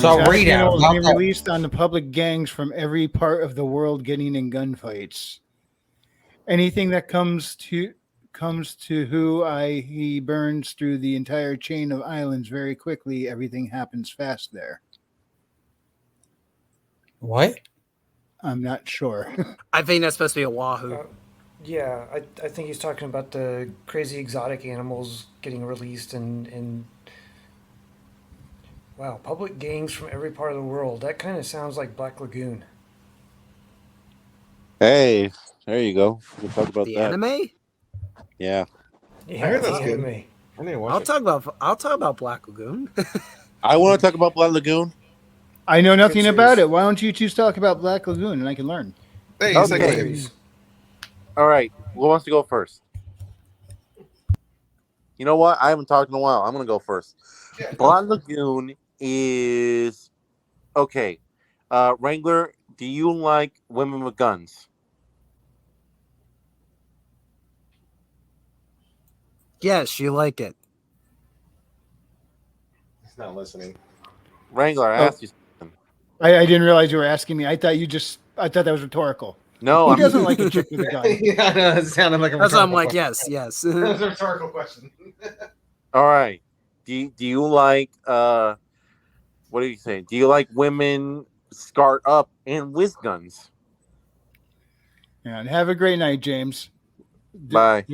So read out Animals about being that. released on the public gangs from every part of the world getting in gunfights. Anything that comes to who he burns through the entire chain of islands very quickly. Everything happens fast there. What? I'm not sure. I think that's supposed to be Oahu. Yeah, I think he's talking about the crazy exotic animals getting released and wow, public gangs from every part of the world. That kind of sounds like Black Lagoon. Hey, there you go. We'll talk about The that. anime? Yeah. Yeah, I heard it's that's the good. anime. I need to watch I'll it. talk about Black Lagoon. I want to talk about Blood Lagoon. I know nothing Good about series. it. Why don't you two talk about Black Lagoon and I can learn? Hey, Okay. second Series. All right. Who wants to go first? You know what? I haven't talked in a while. I'm going to go first. Blood Lagoon is okay. Wrangler, do you like women with guns? Yes, you like it. He's not listening. Wrangler, I Oh. asked you something. I didn't realize you were asking me. I thought that was rhetorical. No, Who I'm doesn't like a chick with a gun? Yeah, I know. It sounded like a That's why I'm rhetorical like, question. yes. That was a rhetorical question. all right. Do you like what do you say? Do you like women scarred up and with guns? Yeah, and have a great night, James. Bye.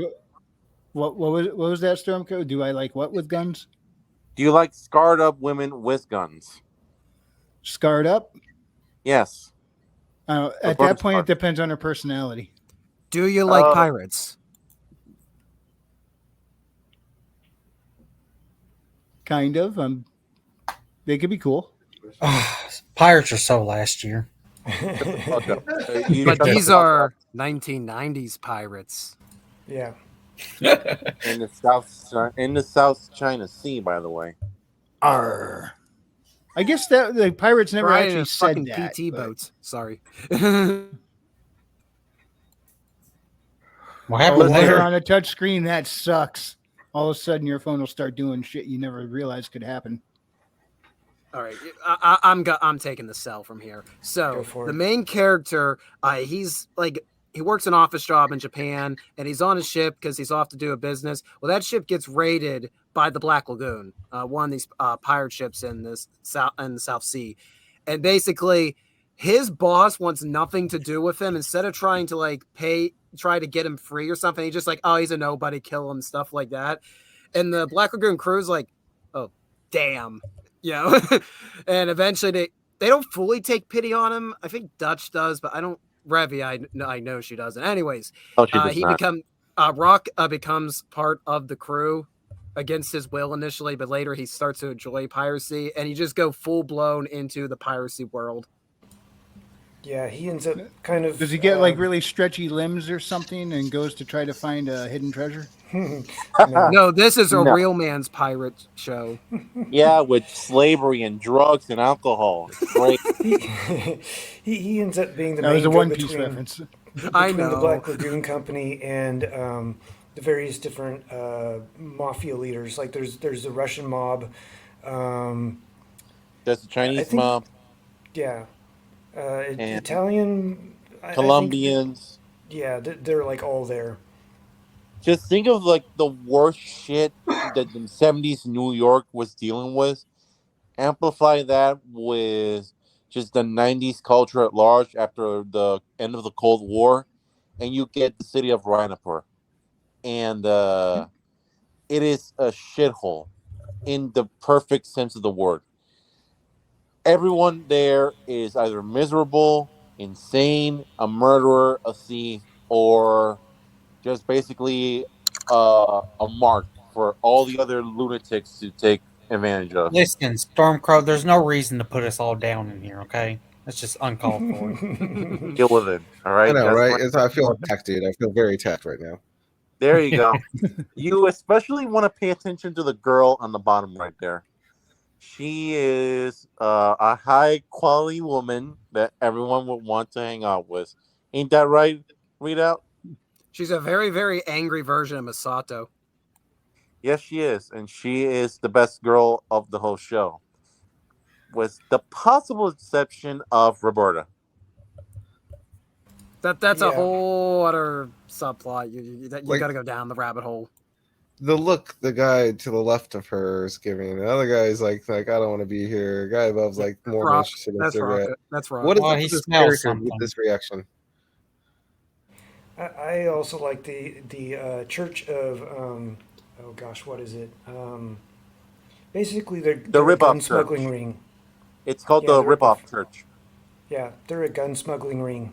What was that, Storm Code? Do I like what with guns? Do you like scarred up women with guns? Scarred up? Yes. At that point, it depends on her personality. Do you like pirates? Kind of. They could be cool. Pirates are so last year. But these are 1990s pirates. Yeah. in the South China Sea, by the way. Arr. I guess that the pirates never Right, actually in said fucking that. PT but- boats. Sorry. What Oh, happened when you're there? on a touch screen, that sucks. All of a sudden, your phone will start doing shit you never realized could happen. All right, I'm taking the cell from here. Go So for the it. main character, he's like he works an office job in Japan, and he's on a ship because he's off to do a business. Well, that ship gets raided by the Black Lagoon, one of these pirate ships in the South Sea, and basically his boss wants nothing to do with him. Instead of trying to try to get him free or something, he's just like, oh, he's a nobody, kill him, stuff like that. And the Black Lagoon crew's like, oh, damn. And eventually they don't fully take pity on him. I think Dutch does, but I don't. Revy, I know she doesn't. Anyways, Oh, she does not. Rock becomes part of the crew against his will initially, but later he starts to enjoy piracy, and he just go full blown into the piracy world. Yeah, he ends up kind of. Does he get really stretchy limbs or something and goes to try to find a hidden treasure? No, this is a No. real man's pirate show. Yeah, with slavery and drugs and alcohol. It's great. he ends up being the That main was a go One Piece between reference. I the know. Black Lagoon Company and the various different mafia leaders. Like there's the Russian mob. There's the I Chinese think- mob, Yeah. And Italian. I think Colombians. they're like all there. Just think of the worst shit that the 70s New York was dealing with. Amplify that with just the 90s culture at large after the end of the Cold War, and you get the city of Rhinopur. And it is a shithole in the perfect sense of the word. Everyone there is either miserable, insane, a murderer, a thief, or just basically a mark for all the other lunatics to take advantage of. Listen, Stormcrow, there's no reason to put us all down in here, okay? That's just uncalled for. Deal with it. All right. I know, That's right? my- It's, I feel attacked, dude. I feel very attacked right now. There you go. You especially want to pay attention to the girl on the bottom right there. She is a high quality woman that everyone would want to hang out with. Ain't that right, Readout? She's a very, very angry version of Masato. Yes, she is. And she is the best girl of the whole show. with the possible exception of Roberta. That's a Yeah. whole other subplot. You Like- got to go down the rabbit hole. The look the guy to the left of her is giving. The other guy's like I don't want to be here. Guy above's like more Rock. interested in That's cigarette. Rocket. That's Rocket. What is Well, up he with this smells character something. with this reaction? I also like the Church of oh gosh, what is it? Basically, they're a Rip-Off gun Church. smuggling ring. It's called Yeah, the the Rip-Off Rip-Off. Church. Yeah, they're a gun smuggling ring.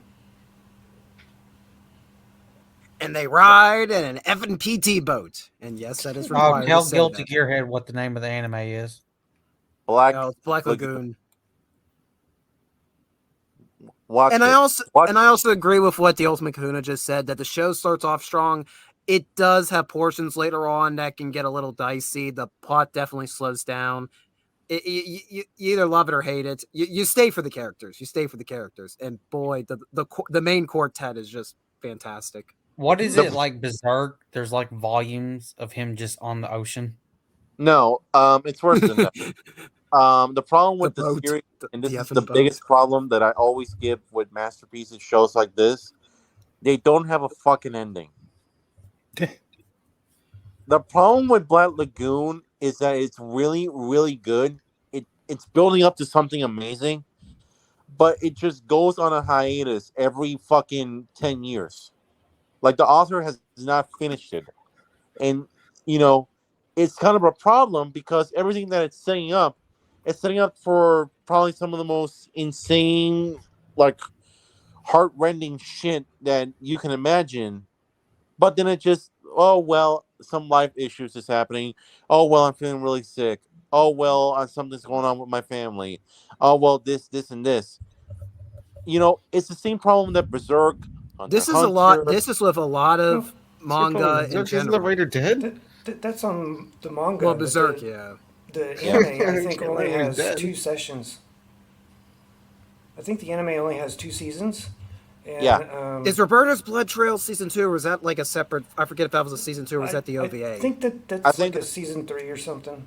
And they ride in an effing PT boat. And yes, that is required. Tell to say Guilty that. Gearhead what the name of the anime is. Black. No, it's Black Lagoon. Watch And it. I also Watch- and I also agree with what the Ultimate Kahuna just said, that the show starts off strong. It does have portions later on that can get a little dicey. The plot definitely slows down. You either love it or hate it. You stay for the characters. You stay for the characters. And boy, the main quartet is just fantastic. What is The- it like Berserk? There's like volumes of him just on the ocean. No, it's worse than that. The problem with The the, boat. series, and this The is effing the boat. biggest problem that I always give with masterpieces shows like this, they don't have a fucking ending. The problem with Black Lagoon is that it's really, really good. It's building up to something amazing, but it just goes on a hiatus every fucking 10 years. Like the author has not finished it. And, you know, it's kind of a problem because everything that it's setting up for probably some of the most insane, like heart-rending shit that you can imagine. But then it just, oh well, some life issues is happening. Oh well, I'm feeling really sick. Oh well, something's going on with my family. Oh well, this, and this. You know, it's the same problem that Berserk. Hunter This is x a lot. Hunter- This is with a lot of manga in Isn't the general. writer dead? That's on the manga. Well, but Berserk, the, yeah. The anime, I think, Can't only believe he's has dead. 2 sessions. I think the anime only has 2 seasons. And, Yeah. Is Roberta's Blood Trail season 2, or was that like a separate? I forget if that was a season 2 or was that the OVA? I think that's I think like a season 3 or something.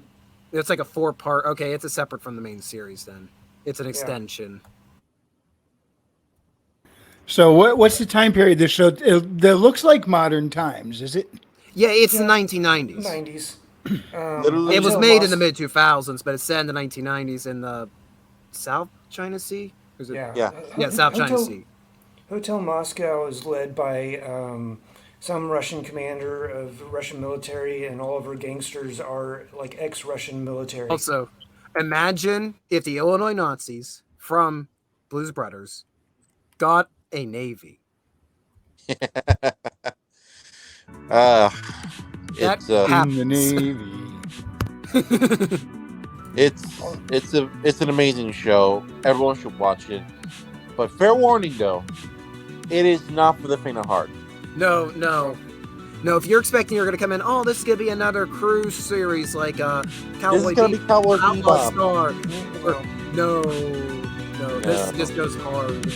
It's like a 4-part. Okay, it's a separate from the main series then. It's an extension. So what's the time period this show? That looks like modern times, is it? Yeah, it's the Yeah. 1990s. 90s. Literally- It was until made in Mos- the mid 2000s, but it's set in the 1990s in the South China Sea. Or is it? Yeah. Yeah. Yeah, South China Hotel- Sea. Hotel Moscow is led by some Russian commander of the Russian military, and all of her gangsters are like ex-Russian military. Also, imagine if the Illinois Nazis from Blues Brothers got a navy. Uh, That it's In the happens. Navy. it's an amazing show. Everyone should watch it. But fair warning though, it is not for the faint of heart. No. If you're expecting you're going to come in, oh, this is going to be another cruise series like This Cowboy is gonna be Bebop, Cowboy Outlaw Bebop. Star. No. This goes hard.